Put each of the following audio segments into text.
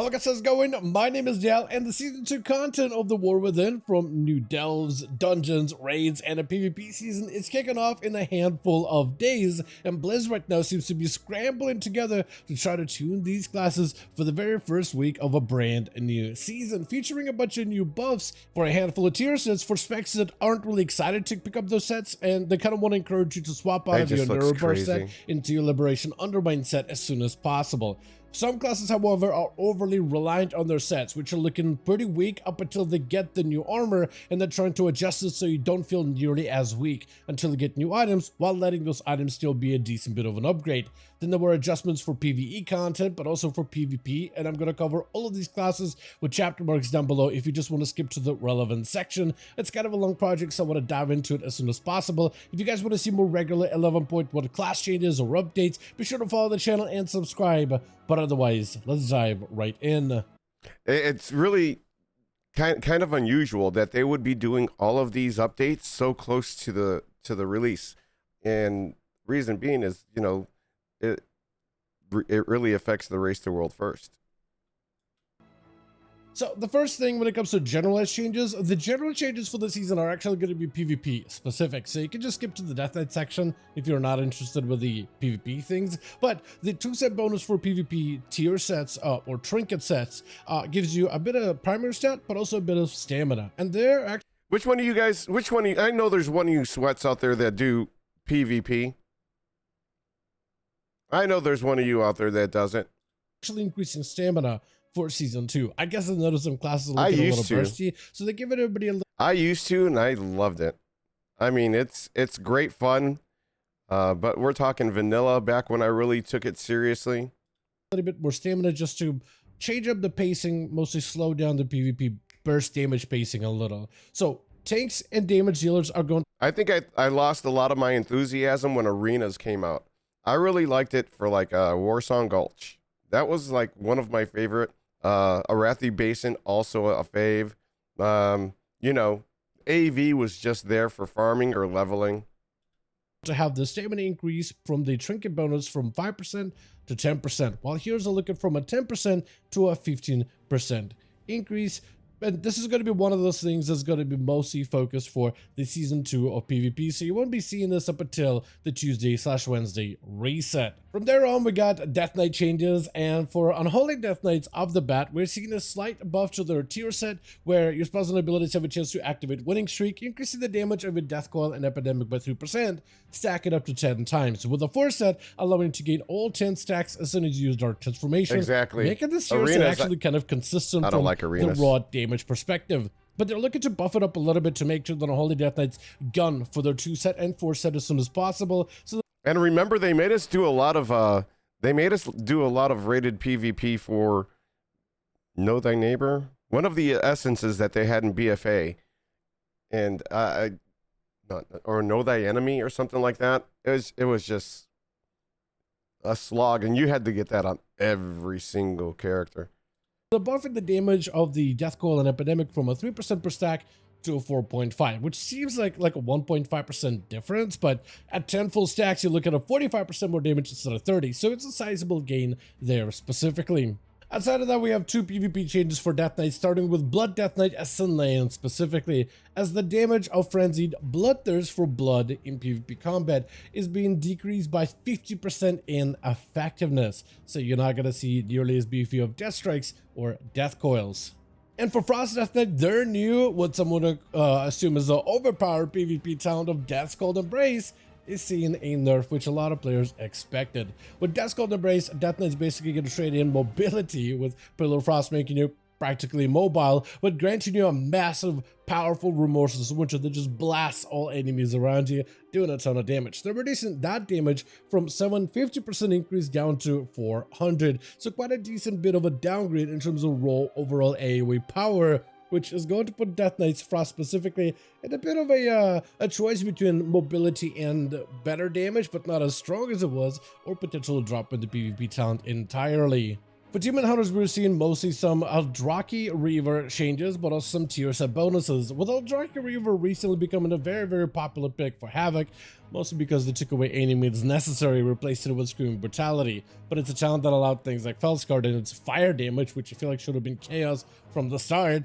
Hello guys, how's it going? My name is Dal, and the Season 2 content of The War Within, from new delves, dungeons, raids, and a PvP season is kicking off in a handful of days, and Blizz right now seems to be scrambling together to try to tune these classes for the very first week of a brand new season, featuring a bunch of new buffs for a handful of tier sets for specs that aren't really excited to pick up those sets, and they kind of want to encourage you to swap out of your Nerfs set into your Liberation Undermine set as soon as possible. Some classes, however, are overly reliant on their sets, which are looking pretty weak up until they get the new armor, and they're trying to adjust it so you don't feel nearly as weak until you get new items, while letting those items still be a decent bit of an upgrade. Then there were adjustments for PvE content, but also for PvP, and I'm going to cover all of these classes with chapter marks down below if you just want to skip to the relevant section. It's kind of a long project, so I want to dive into it as soon as possible. If you guys want to see more regular 11.1 class changes or updates, be sure to follow the channel and subscribe. But otherwise, let's dive right in. It's really kind of unusual that they would be doing all of these updates so close to the release, and reason being is, you know, it really affects the race to world first. So the first thing when it comes to generalized changes, the general changes for the season are actually going to be PvP specific. So you can just skip to the Death Knight section if you're not interested with the PvP things. But the 2-set bonus for PvP tier sets or trinket sets gives you a bit of primary stat, but also a bit of stamina. And they're actually... Which one of you guys, I know there's one of you sweats out there that do PvP. I know there's one of you out there that doesn't. Actually increasing stamina for season 2. I guess I noticed some classes looking a little bursty, so they give everybody a little... I used to, and I loved it. I mean, it's great fun, but we're talking vanilla back when I really took it seriously. A little bit more stamina just to change up the pacing, mostly slow down the PvP burst damage pacing a little. So tanks and damage dealers are going... I think I lost a lot of my enthusiasm when arenas came out. I really liked it for like Warsong Gulch. That was like one of my favorite. Arathi Basin, also a fave. You know, AV was just there for farming or leveling. To have the stamina increase from the trinket bonus from 5% to 10%, while heroes are looking from a 10% to a 15% increase. And this is going to be one of those things that's going to be mostly focused for the season 2 of PvP, so you won't be seeing this up until the Tuesday/Wednesday reset. From there on, we got Death Knight changes, and for Unholy Death Knights off the bat, we're seeing a slight buff to their tier set, where your spells and abilities have a chance to activate Winning Streak, increasing the damage of your Death Coil and Epidemic by 3%, stack it up to 10 times, with a 4 set allowing you to gain all 10 stacks as soon as you use Dark Transformation. Exactly. Making this tier set actually kind of consistent from the raw damage perspective. But they're looking to buff it up a little bit to make sure that Unholy Death Knights gun for their 2 set and 4 set as soon as possible. So and remember, they made us do a lot of rated PvP for Know Thy Neighbor, one of the essences that they had in BFA, and or Know Thy Enemy or something like that. It was just a slog, and you had to get that on every single character. The buffing the damage of the Death Coil and Epidemic from a 3% per stack to a 4.5, which seems like a 1.5% difference, but at 10 full stacks, you look at a 45% more damage instead of 30, so it's a sizable gain there specifically. Outside of that, we have 2 PvP changes for Death Knight, starting with Blood Death Knight Ascension specifically, as the damage of Frenzied Bloodthirst for blood in PvP combat is being decreased by 50% in effectiveness, so you're not going to see nearly as beefy of Death Strikes or Death Coils. And for Frost Death Knight, their new, what some would assume is the overpowered PvP talent of Death's Cold Embrace is seeing a nerf, which a lot of players expected. With Death's Cold Embrace, Death Knight's basically going to trade in mobility, with Pillar of Frost making you practically mobile, but granting you a massive, powerful Remorseless Winter that just blasts all enemies around you, doing a ton of damage. They're reducing that damage from 750% increase down to 400, so quite a decent bit of a downgrade in terms of raw overall AoE power, which is going to put Death Knight's Frost specifically in a bit of a choice between mobility and better damage, but not as strong as it was, or potential drop in the PvP talent entirely. For Demon Hunters, we're seeing mostly some Eldraki Reaver changes, but also some tier set bonuses, with Eldraki Reaver recently becoming a very popular pick for Havoc, mostly because they took away any means necessary, replaced it with Screaming Brutality. But it's a talent that allowed things like Felskard and its fire damage, which I feel like should have been Chaos from the start.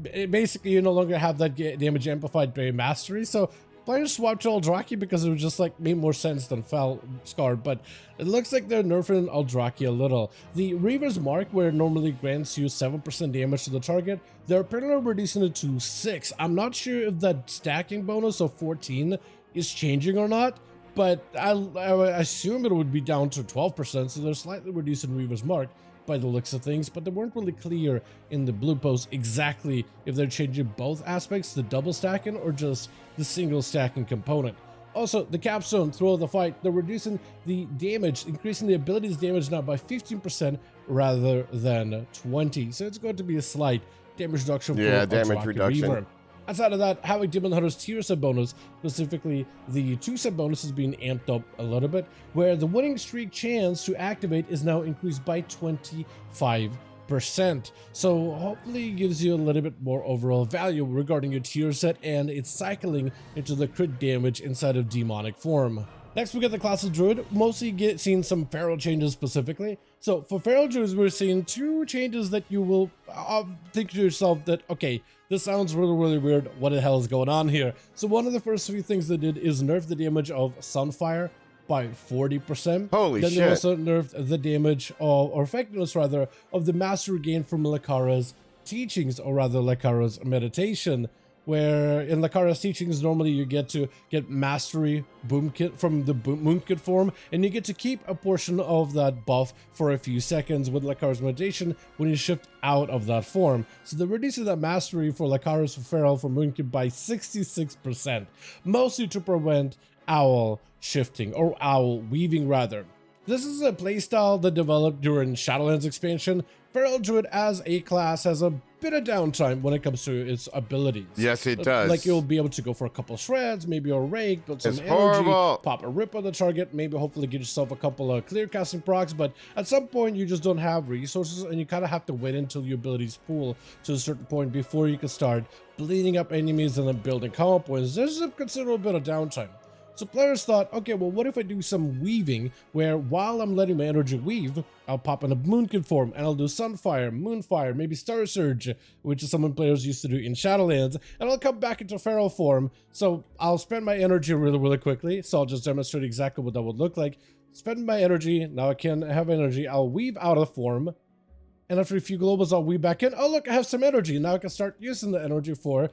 Basically, you no longer have that damage amplified by Mastery, so players swapped to Eldraki because it was just like made more sense than Felskard, but it looks like they're nerfing Eldraki a little. The Reaver's Mark, where it normally grants you 7% damage to the target, they're apparently reducing it to 6. I'm not sure if that stacking bonus of 14 is changing or not, but I assume it would be down to 12%, so they're slightly reducing Reaver's Mark by the looks of things, but they weren't really clear in the blue post exactly if they're changing both aspects, the double stacking or just the single stacking component. Also, the capstone throughout the fight, they're reducing the damage, increasing the abilities damage now by 15% rather than 20. So it's going to be a slight damage reduction for damage reduction. Reaver. Outside of that, Havoc Demon Hunter's tier set bonus, specifically the 2 set bonus, is being amped up a little bit, where the winning streak chance to activate is now increased by 25%. So hopefully it gives you a little bit more overall value regarding your tier set, and it's cycling into the crit damage inside of demonic form. Next, we get the class of Druid, mostly seeing some Feral changes specifically. So for Feral Druids, we're seeing 2 changes that you will think to yourself that, okay, this sounds really weird. What the hell is going on here? So one of the first few things they did is nerf the damage of Sunfire by 40%. Holy shit. Then they also nerfed the damage or effectiveness rather of the mastery gain from Lakara's teachings, or rather Lakara's meditation, where in Lakara's teachings normally you get to get mastery boom kit from the moon kit form, and you get to keep a portion of that buff for a few seconds with Lakara's meditation when you shift out of that form. So they're reducing that mastery for Lakara's Feral from moon kit by 66%, mostly to prevent owl shifting, or owl weaving rather. This is a playstyle that developed during Shadowlands expansion. Feral Druid as a class has a bit of downtime when it comes to its abilities. Yes, it does. Like you'll be able to go for a couple shreds, maybe a rake, build some energy, pop a rip on the target, maybe hopefully get yourself a couple of clear casting procs, but at some point you just don't have resources and you kind of have to wait until your abilities pool to a certain point before you can start bleeding up enemies and then building combo points. There's a considerable bit of downtime. So players thought, okay, well, what if I do some weaving, where while I'm letting my energy weave, I'll pop in a Moonkid form, and I'll do Sunfire, Moonfire, maybe Star Surge, which is something players used to do in Shadowlands, and I'll come back into Feral form, so I'll spend my energy really quickly, so I'll just demonstrate exactly what that would look like. Spend my energy, now I can have energy, I'll weave out of form, and after a few globals, I'll weave back in. Oh, look, I have some energy. Now I can start using the energy for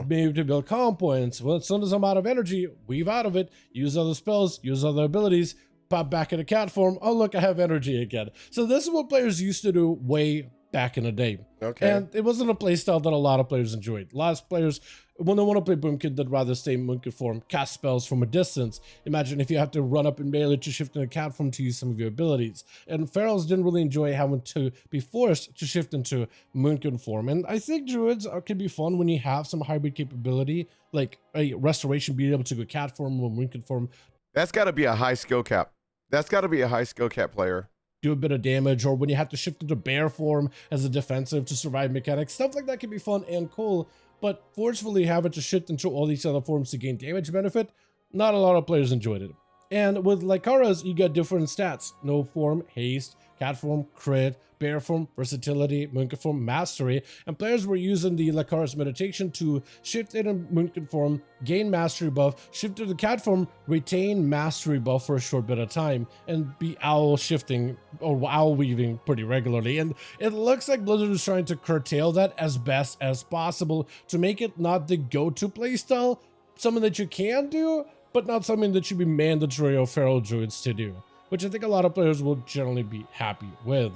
maybe to build calm points. Well, as soon as I'm out of energy, weave out of it, use other spells, use other abilities, pop back into cat form. Oh, look, I have energy again. So this is what players used to do way back in the day. Okay. And it wasn't a playstyle that a lot of players enjoyed. A lot of players, when they want to play Boomkid, they'd rather stay in Moonkid form, cast spells from a distance. Imagine if you have to run up in melee to shift into cat form to use some of your abilities. And Ferals didn't really enjoy having to be forced to shift into Moonkid form. And I think Druids can be fun when you have some hybrid capability, like a restoration, being able to go cat form or Moonkid form. That's got to be a high skill cap. That's got to be a high skill cap player. Do a bit of damage, or when you have to shift into bear form as a defensive to survive mechanics. Stuff like that can be fun and cool, but forcefully having to shift into all these other forms to gain damage benefit, not a lot of players enjoyed it. And with Lycara's, you get different stats: no form, haste, cat form, crit, bear form, versatility, Moonkid form, mastery. And players were using the Lycara's meditation to shift in a Moonkid form, gain mastery buff, shift to the cat form, retain mastery buff for a short bit of time, and be owl shifting or owl weaving pretty regularly. And it looks like Blizzard is trying to curtail that as best as possible to make it not the go-to playstyle, something that you can do, but not something that should be mandatory of Feral Druids to do, which I think a lot of players will generally be happy with.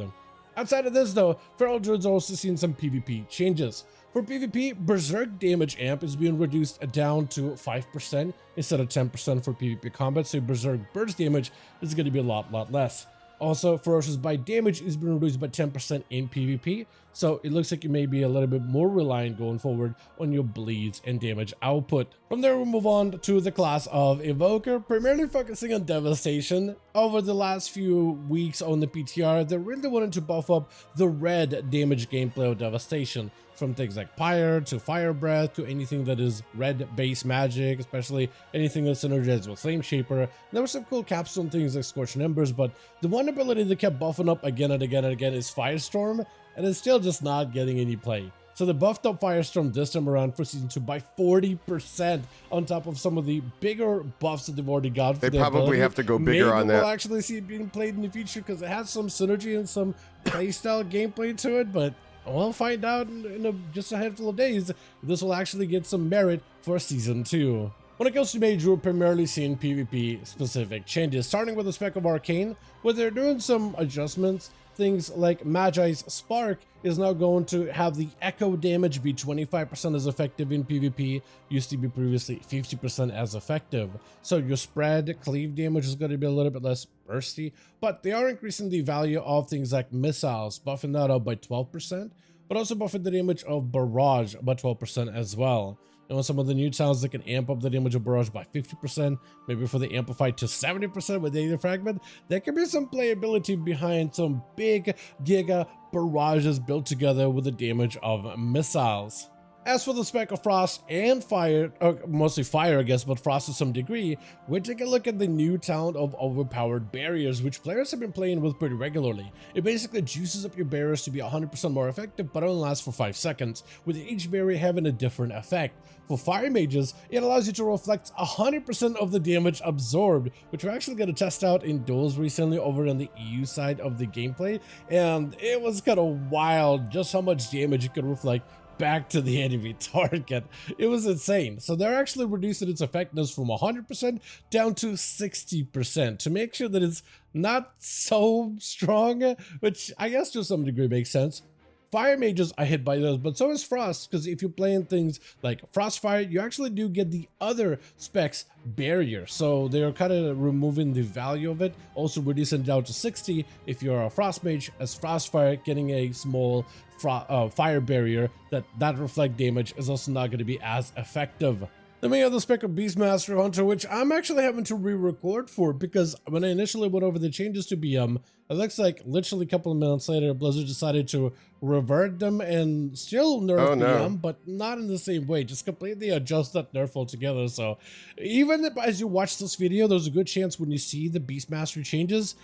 Outside of this though, Feral Druids are also seeing some PvP changes. For PvP, Berserk damage amp is being reduced down to 5% instead of 10% for PvP combat, so Berserk burst damage is going to be a lot less. Also, Ferocious Bite damage is being reduced by 10% in PvP, so it looks like you may be a little bit more reliant going forward on your bleeds and damage output. From there, we'll move on to the class of Evoker, primarily focusing on Devastation. over the last few weeks on the PTR, they really wanted to buff up the red damage gameplay of Devastation, from things like Pyre to Fire Breath to anything that is red base magic, especially anything that's synergized with Flame Shaper. There were some cool capstone things like Scorching Embers, but the one ability that kept buffing up again and again and again is Firestorm, and it's still just not getting any play. So they buffed up Firestorm this time around for Season 2 by 40% on top of some of the bigger buffs that they've already got. For They probably ability. have to go bigger Maybe on that. we'll actually see it being played in the future because it has some synergy and some playstyle gameplay to it, but we'll find out in just a handful of days if this will actually get some merit for Season 2. When it comes to Mage, we're primarily seeing PvP specific changes, starting with the spec of Arcane, where they're doing some adjustments. Things like Magi's Spark is now going to have the echo damage be 25% as effective in PvP, used to be previously 50% as effective. So your spread cleave damage is going to be a little bit less bursty, but they are increasing the value of things like missiles, buffing that up by 12%, but also buffing the damage of barrage by 12% as well. And with some of the new towns that can amp up the damage of barrage by 50%, maybe for the amplified to 70% with Data Fragment, there can be some playability behind some big giga barrages built together with the damage of missiles. As for the spec of Frost and Fire, mostly Fire I guess, but Frost to some degree, we take a look at the new talent of Overpowered Barriers, which players have been playing with pretty regularly. It basically juices up your barriers to be 100% more effective, but only lasts for 5 seconds, with each barrier having a different effect. For Fire Mages, it allows you to reflect 100% of the damage absorbed, which we're actually going to test out in duels recently over on the EU side of the gameplay, and it was kind of wild just how much damage you could reflect back to the enemy target. It was insane. So they're actually reducing its effectiveness from 100% down to 60% to make sure that it's not so strong, which I guess to some degree makes sense. Fire Mages are hit by those, but so is Frost, because if you're playing things like Frostfire, you actually do get the other specs barrier. So they're kind of removing the value of it, also reducing it down to 60 if you're a Frost Mage, as Frostfire getting a small fire barrier that reflect damage is also not going to be as effective. Then we have the spec of Beastmaster Hunter, which I'm actually having to re-record for, because when I initially went over the changes to BM, it looks like literally a couple of minutes later, Blizzard decided to revert them and still nerf BM, but not in the same way, just completely adjust that nerf altogether. So even as you watch this video, there's a good chance when you see the Beastmaster changes,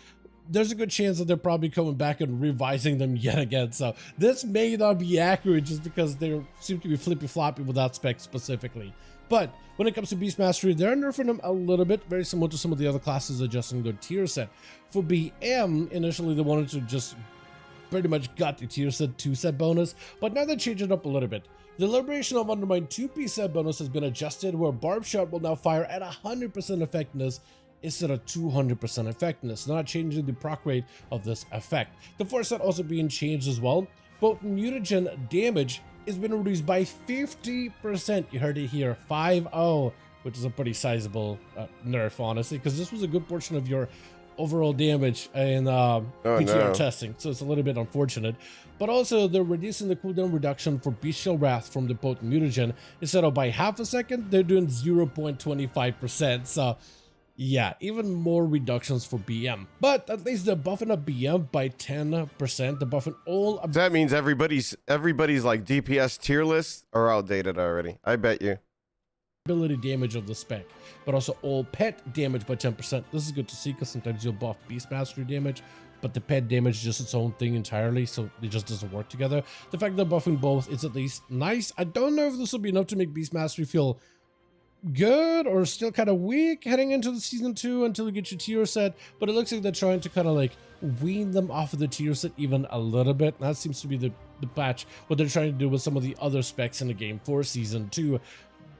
there's a good chance that they're probably coming back and revising them yet again. So this may not be accurate just because they seem to be flippy-floppy with that spec specifically. But when it comes to Beast Mastery, they're nerfing them a little bit, very similar to some of the other classes adjusting their tier set. For BM, initially they wanted to just pretty much gut the tier set 2 set bonus, but now they changed it up a little bit. The Liberation of Undermine 2P set bonus has been adjusted, where Barb Shot will now fire at 100% effectiveness instead of 200% effectiveness, not changing the proc rate of this effect. The force set also being changed as well. Both mutagen damage has been reduced by 50%. You heard it here, 5-0, which is a pretty sizable nerf, honestly, because this was a good portion of your overall damage in PTR testing, so it's a little bit unfortunate. But also, they're reducing the cooldown reduction for Bestial Wrath from the potent mutagen. Instead of by half a second, they're doing 0.25%. So yeah, even more reductions for BM. But at least they're buffing up BM by 10%. They're buffing all... That means everybody's like DPS tier lists are outdated already. I bet you. Ability damage of the spec, but also all pet damage by 10%. This is good to see, because sometimes you'll buff Beast Mastery damage, but the pet damage is just its own thing entirely, so it just doesn't work together. The fact that buffing both is at least nice. I don't know if this will be enough to make Beast Mastery feel good or still kind of weak heading into the Season 2 until you get your tier set, but it looks like they're trying to kind of like wean them off of the tier set even a little bit. That seems to be the patch, what they're trying to do with some of the other specs in the game for Season 2.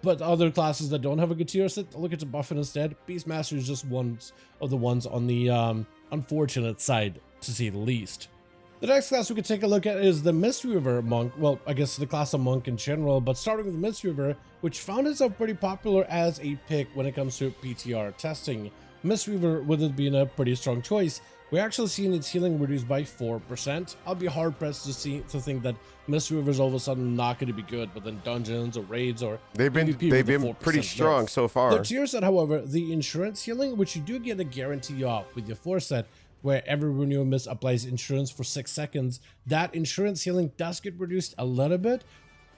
But other classes that don't have a good tier set, look at the buffing instead. Beastmaster is just one of the ones on the unfortunate side, to say the least. The next class we could take a look at is the Mistweaver Monk. Well, I guess the class of Monk in general, but starting with the Mistweaver, which found itself pretty popular as a pick when it comes to PTR testing. Mistweaver, with it being a pretty strong choice, we're actually seeing its healing reduced by 4%. I'll be hard pressed to think that Mistweaver is all of a sudden not going to be good, but then dungeons or raids or they've been pretty strong so far. The tier set, however, the insurance healing, which you do get a guarantee of with your 4 set, where every renewal miss applies insurance for 6 seconds, that insurance healing does get reduced a little bit,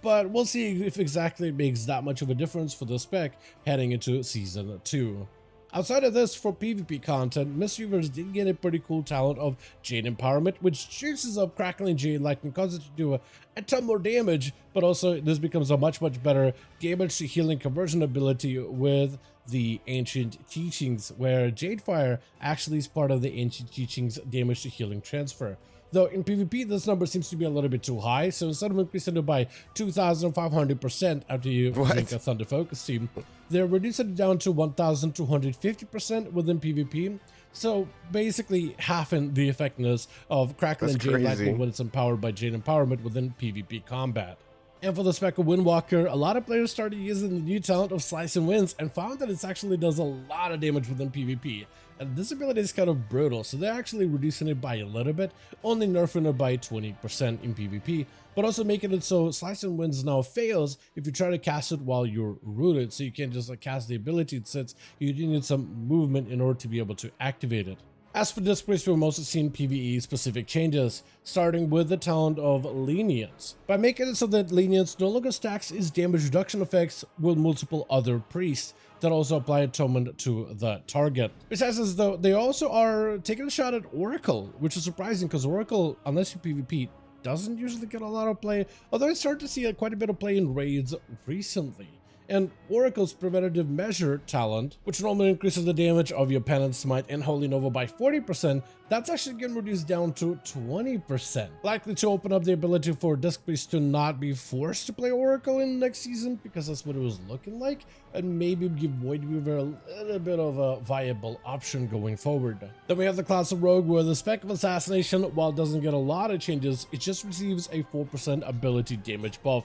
but we'll see if exactly it makes that much of a difference for the spec heading into Season 2. Outside of this, for PvP content, Mistweavers did get a pretty cool talent of Jade Empowerment, which juices up Crackling Jade Lightning, causes it to do a ton more damage, but also this becomes a much better damage to healing conversion ability with the Ancient Teachings, where Jade Fire actually is part of the Ancient Teachings damage to healing transfer. Though in PvP, this number seems to be a little bit too high, so instead of increasing it by 2,500% after you make a Thunder Focus team, they're reducing it down to 1,250% within PvP. So basically halving the effectiveness of Crackling Jade Lightning when it's empowered by Jade Empowerment within PvP combat. And for the spec of Windwalker, a lot of players started using the new talent of Slice and Winds and found that it actually does a lot of damage within PvP. And this ability is kind of brutal, so they're actually reducing it by a little bit, only nerfing it by 20% in PvP, but also making it so Slice and Winds now fails if you try to cast it while you're rooted, so you can't just cast the ability it sets, you do need some movement in order to be able to activate it. As for Disc Priest, we've also seen PvE specific changes, starting with the talent of Lenience. By making it so that Lenience no longer stacks its damage reduction effects with multiple other priests that also apply atonement to the target. Besides this though, they also are taking a shot at Oracle, which is surprising because Oracle, unless you PvP, doesn't usually get a lot of play, although I started to see quite a bit of play in raids recently. And Oracle's Preventative Measure talent, which normally increases the damage of your Penance Smite and Holy Nova by 40%, that's actually getting reduced down to 20%. Likely to open up the ability for Disc Priest to not be forced to play Oracle in next season, because that's what it was looking like, and maybe give Voidweaver a little bit of a viable option going forward. Then we have the class of Rogue, where the spec of Assassination, while it doesn't get a lot of changes, it just receives a 4% ability damage buff,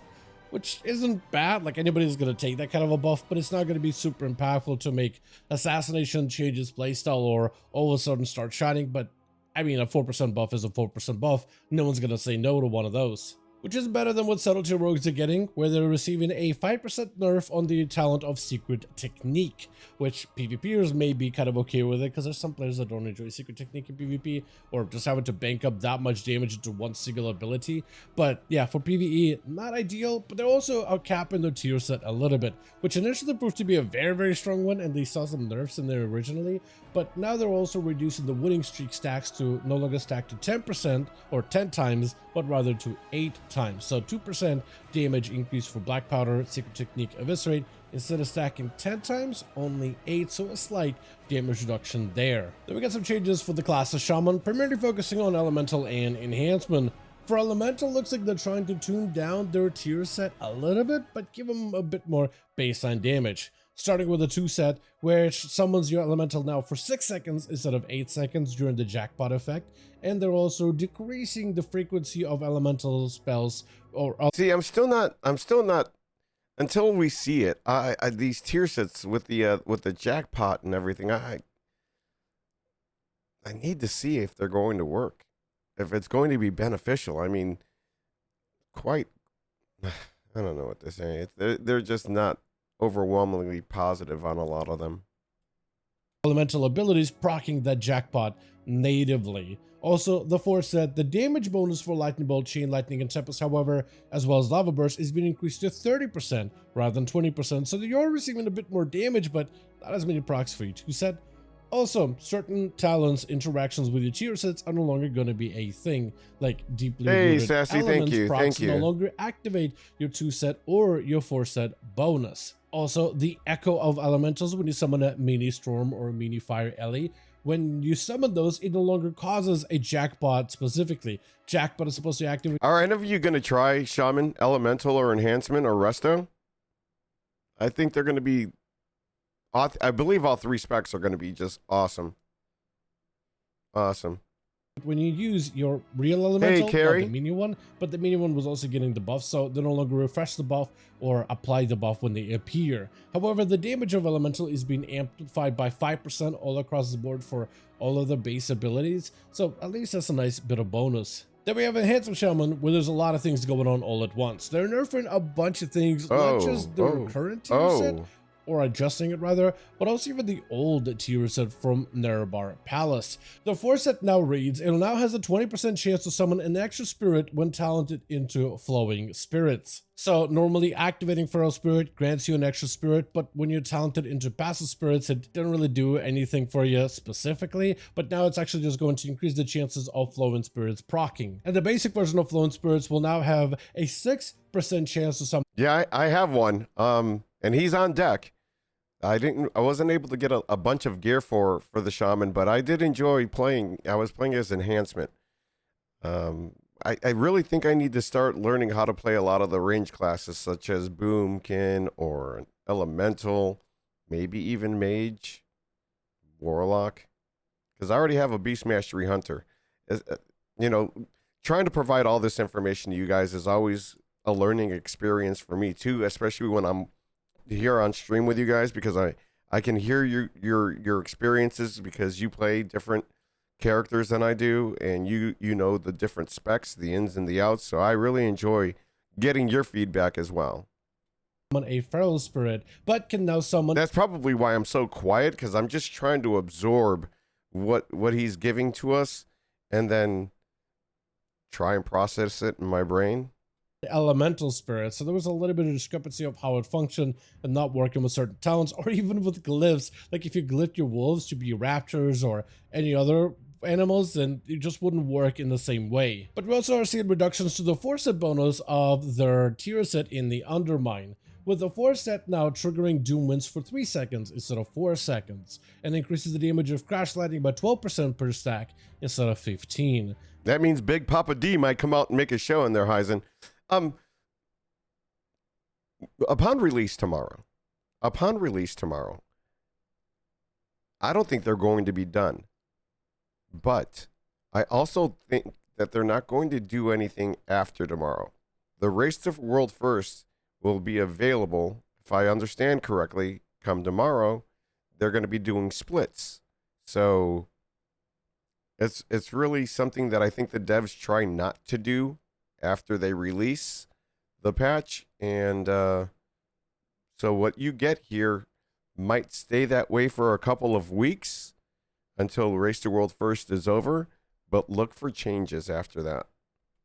which isn't bad. Like, anybody's going to take that kind of a buff, but it's not going to be super impactful to make Assassination change its playstyle or all of a sudden start shining. But I mean, a 4% buff is a 4% buff. No one's going to say no to one of those. Which is better than what Subtlety Rogues are getting, where they're receiving a 5% nerf on the talent of Secret Technique, which PvPers may be kind of okay with it, because there's some players that don't enjoy Secret Technique in PvP, or just having to bank up that much damage into one single ability. But yeah, for PvE, not ideal, but they're also capping their tier set a little bit, which initially proved to be a very strong one, and they saw some nerfs in there originally, but now they're also reducing the winning streak stacks to no longer stack to 10% or 10 times, but rather to 8 times. So 2% damage increase for Black Powder, Secret Technique, Eviscerate. Instead of stacking 10 times, only 8, so a slight damage reduction there. Then we got some changes for the class of Shaman, primarily focusing on Elemental and Enhancement. For Elemental, looks like they're trying to tune down their tier set a little bit, but give them a bit more baseline damage. Starting with a 2 set, where it summons your Elemental now for 6 seconds instead of 8 seconds during the jackpot effect, and they're also decreasing the frequency of Elemental spells. See, I'm still not until we see it. These tier sets with the jackpot and everything. I need to see if they're going to work, if it's going to be beneficial. I mean, I don't know what to say. They're just not overwhelmingly positive on a lot of them. Elemental abilities proccing that jackpot natively. Also, the 4 set, the damage bonus for Lightning Bolt, Chain Lightning, and Tempest, however, as well as Lava Burst, is being increased to 30% rather than 20%, so you're receiving a bit more damage, but not as many procs for your 2 set. Also, certain talents, interactions with your tier sets are no longer going to be a thing, like deeply rooted Sassy, elements thank you. no longer activate your 2 set or your 4 set bonus. Also, the Echo of Elementals, when you summon a Mini Storm or a Mini Fire Ellie, when you summon those, it no longer causes a jackpot specifically. Jackpot is supposed to activate. Are any of you going to try Shaman, Elemental, or Enhancement, or Resto? I think they're going to be... I believe all 3 specs are going to be just awesome. Awesome. When you use your real Elemental, hey, Carrie. not the mini one, but the mini one was also getting the buff, so they no longer refresh the buff or apply the buff when they appear. However, the damage of Elemental is being amplified by 5% all across the board for all of the base abilities, so at least that's a nice bit of bonus. Then we have a Handsome Shaman, where there's a lot of things going on all at once. They're nerfing a bunch of things, not just their current tier set, or adjusting it rather, but also even the old tier set from Nerfs Palace. The 4 set now reads, it now has a 20% chance to summon an extra spirit when talented into flowing spirits. So normally activating Feral Spirit grants you an extra spirit, but when you're talented into passive spirits, it didn't really do anything for you specifically, but now it's actually just going to increase the chances of flowing spirits proccing. And the basic version of flowing spirits will now have a 6% chance to summon. Yeah, I have one. And he's on deck. I wasn't able to get a bunch of gear for the shaman, but I did enjoy playing. I was playing as enhancement. I really think I need to start learning how to play a lot of the range classes, such as Boomkin or Elemental, maybe even Mage, Warlock, because I already have a Beast Mastery Hunter. You know, trying to provide all this information to you guys is always a learning experience for me too, especially when I'm here on stream with you guys, because I can hear your experiences, because you play different characters than I do, and you know the different specs, the ins and the outs, so I really enjoy getting your feedback as well. A feral spirit, but can now summon. That's probably why I'm so quiet, because I'm just trying to absorb what he's giving to us and then try and process it in my brain. Elemental spirit, so there was a little bit of discrepancy of how it functioned and not working with certain talents, or even with glyphs. Like if you glyphed your wolves to be raptors or any other animals, then it just wouldn't work in the same way. But we also are seeing reductions to the 4 set bonus of their tier set in the Undermine, with the 4 set now triggering Doom Winds for 3 seconds instead of 4 seconds, and increases the damage of Crash Lightning by 12% per stack instead of 15. That means Big Papa D might come out and make a show in there, Heisen. Upon release tomorrow, I don't think they're going to be done. But I also think that they're not going to do anything after tomorrow. The Race to World First will be available, if I understand correctly, come tomorrow. They're going to be doing splits. So it's really something that I think the devs try not to do after they release the patch, and so what you get here might stay that way for a couple of weeks until Race to World First is over, but look for changes after that.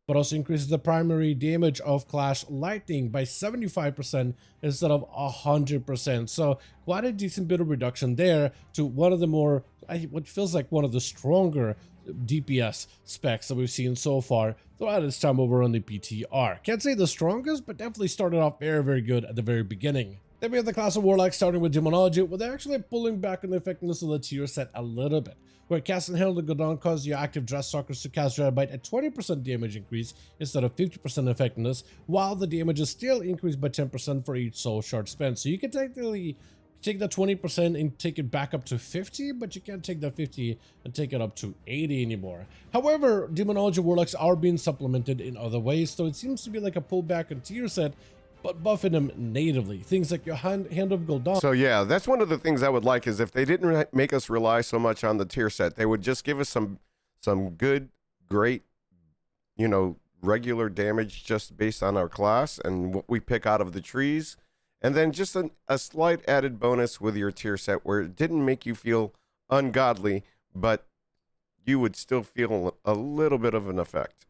But also increases the primary damage of Clash Lightning by 75% instead of 100%. So quite a decent bit of reduction there to one of the more, what feels like one of the stronger DPS specs that we've seen so far throughout its time over on the PTR. Can't say the strongest, but definitely started off very, very good at the very beginning. Then we have the class of Warlock starting with Demonology, where they're actually pulling back on the effectiveness of the tier set a little bit, where Cast and Handle the Godon causes your active Dresstalkers to cast Dreadbite at 20% damage increase instead of 50% effectiveness, while the damage is still increased by 10% for each soul shard spent. So you can technically take the 20% and take it back up to 50, but you can't take that 50 and take it up to 80 anymore. However, Demonology Warlocks are being supplemented in other ways, so it seems to be like a pullback on tier set, but buffing them natively. Things like your Hand of Gul'dan. So yeah, that's one of the things I would like, is if they didn't make us rely so much on the tier set, they would just give us some good, great, you know, regular damage just based on our class and what we pick out of the trees. And then just a slight added bonus with your tier set where it didn't make you feel ungodly, but you would still feel a little bit of an effect.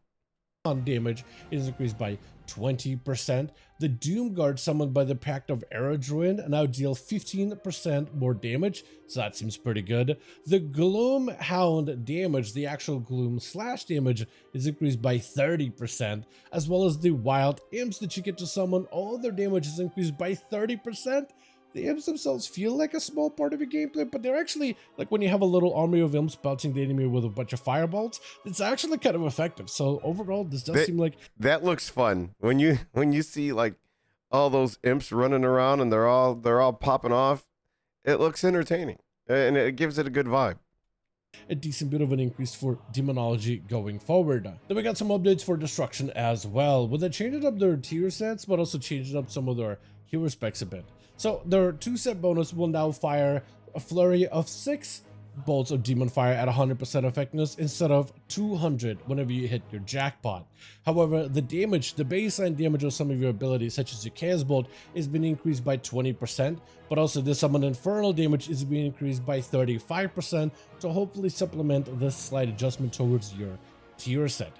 On damage is increased by 20%. The Doom Guard summoned by the Pact of Era Druid now deal 15% more damage, so that seems pretty good. The Gloom Hound damage, the actual Gloom slash damage, is increased by 30%, as well as the Wild Imps that you get to summon, all their damage is increased by 30%. The imps themselves feel like a small part of your gameplay, but they're actually, like when you have a little army of imps pelting the enemy with a bunch of firebolts, it's actually kind of effective. So overall, this does seem like... That looks fun. When you see like all those imps running around and they're all popping off, it looks entertaining and it gives it a good vibe. A decent bit of an increase for Demonology going forward. Then we got some updates for Destruction as well, with they changing up their tier sets, but also changing up some of their hero specs a bit. So their 2 set bonus will now fire a flurry of 6 bolts of demon fire at 100% effectiveness instead of 200 whenever you hit your jackpot. However, the baseline damage of some of your abilities, such as your chaos bolt, is being increased by 20%, but also the summon infernal damage is being increased by 35% to hopefully supplement this slight adjustment towards your tier set.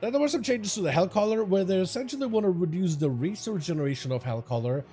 Then there were some changes to the Hellcaller, where they essentially want to reduce the resource generation of Hellcaller,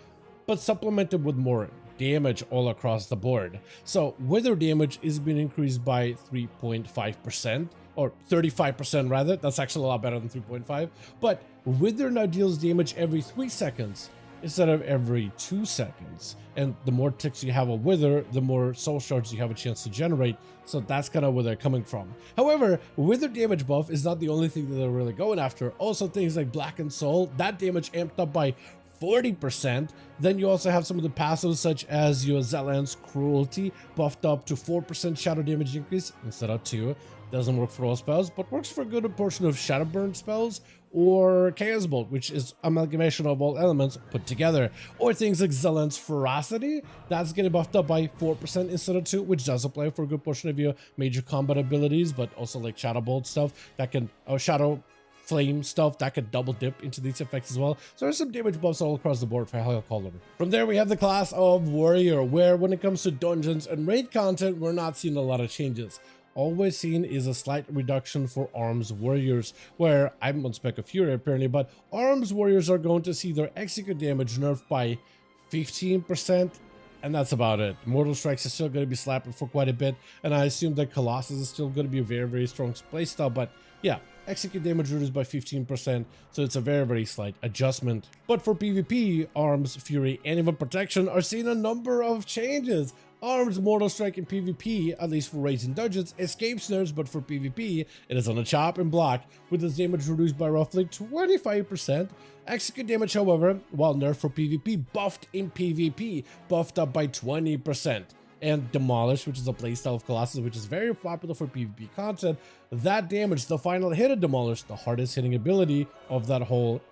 but supplement it with more damage all across the board. So wither damage is being increased by 3.5%, or 35% rather. That's actually a lot better than 3.5. But wither now deals damage every 3 seconds instead of every 2 seconds. And the more ticks you have a wither, the more soul shards you have a chance to generate. So that's kind of where they're coming from. However, wither damage buff is not the only thing that they're really going after. Also things like blackened soul, that damage amped up by 40%. Then you also have some of the passives such as your Zealant's Cruelty buffed up to 4% shadow damage increase instead of 2. Doesn't work for all spells, but works for a good portion of shadow burn spells, or Chaos Bolt, which is amalgamation of all elements put together, or things like Zealant's Ferocity, that's getting buffed up by 4% instead of 2, which does apply for a good portion of your major combat abilities, but also like Shadow Bolt stuff that can, Shadow Flame stuff that could double dip into these effects as well. So there's some damage buffs all across the board for Hellcaller. From there, we have the class of Warrior, where when it comes to dungeons and raid content, we're not seeing a lot of changes. All we're seeing is a slight reduction for Arms Warriors, where I'm on Spec of Fury apparently, but Arms Warriors are going to see their execute damage nerfed by 15%, and that's about it. Mortal Strikes is still going to be slapping for quite a bit, and I assume that Colossus is still going to be a very, very strong playstyle, but yeah, execute damage reduced by 15%, so it's a very, very slight adjustment. But for PvP, Arms, Fury, and even Protection are seeing a number of changes. Arms Mortal Strike in PvP, at least for raids and dungeons, escapes nerfs, but for PvP, it is on a chop and block, with its damage reduced by roughly 25%. Execute damage, however, while nerfed for PvP, buffed in PvP, buffed up by 20%. And Demolish, which is a playstyle of Colossus, which is very popular for PvP content, that damage, the final hit of Demolish, the hardest hitting ability of that whole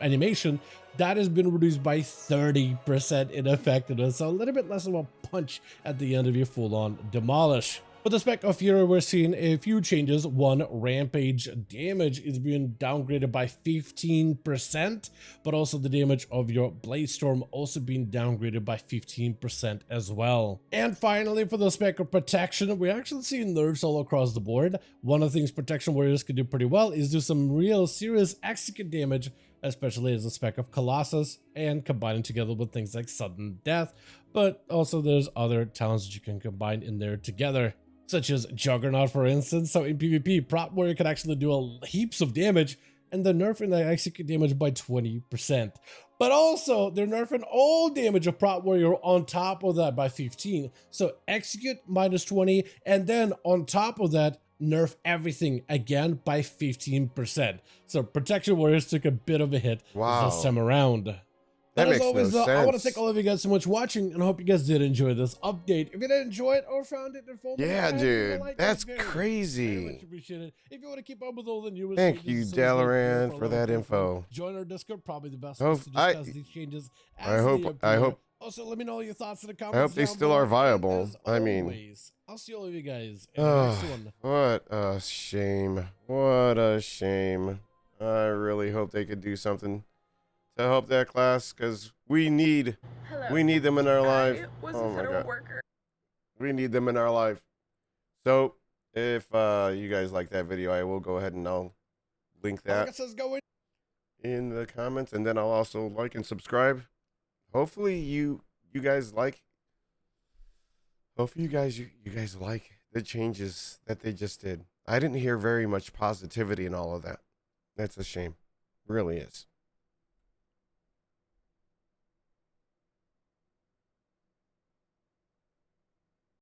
animation, that has been reduced by 30% in effectiveness, so a little bit less of a punch at the end of your full-on Demolish. With the Spec of Fury, we're seeing a few changes. One, Rampage damage is being downgraded by 15%, but also the damage of your Blade Storm also being downgraded by 15% as well. And finally, for the Spec of Protection, we're actually seeing nerfs all across the board. One of the things Protection Warriors can do pretty well is do some real serious execute damage, especially as a Spec of Colossus, and combining together with things like Sudden Death, but also there's other talents that you can combine in there together, such as Juggernaut, for instance. So in PvP, Prot Warrior can actually do heaps of damage, and they're nerfing the execute damage by 20%. But also, they're nerfing all damage of Prot Warrior on top of that by 15. So execute minus 20, and then on top of that, nerf everything again by 15%. So Protection Warriors took a bit of a hit this time around. That But as makes always, no sense. I want to thank all of you guys so much for watching, and I hope you guys did enjoy this update. If you did enjoy it or found it informative, Yeah, dude, like that's very crazy. much appreciated. If you want to keep up with all the newest Thank you, changes, as soon as they Dalaran, appear for that level info. join our Discord, probably the best Hope- place to discuss these changes. I as hope- they I appear. hope- Also, let me know your thoughts in the comments. I hope they down still below. are viable. And as I mean, always, I'll see all of you guys in the next one. what a shame. What a shame. I really hope they could do something to help that class, because we need them in our life. Oh my God. We need them in our life. So if you guys like that video, I will go ahead and I'll link that in the comments, and then I'll also like and subscribe. Hopefully you guys like you guys like the changes that they just did. I didn't hear very much positivity in all of that. That's a shame. Really is.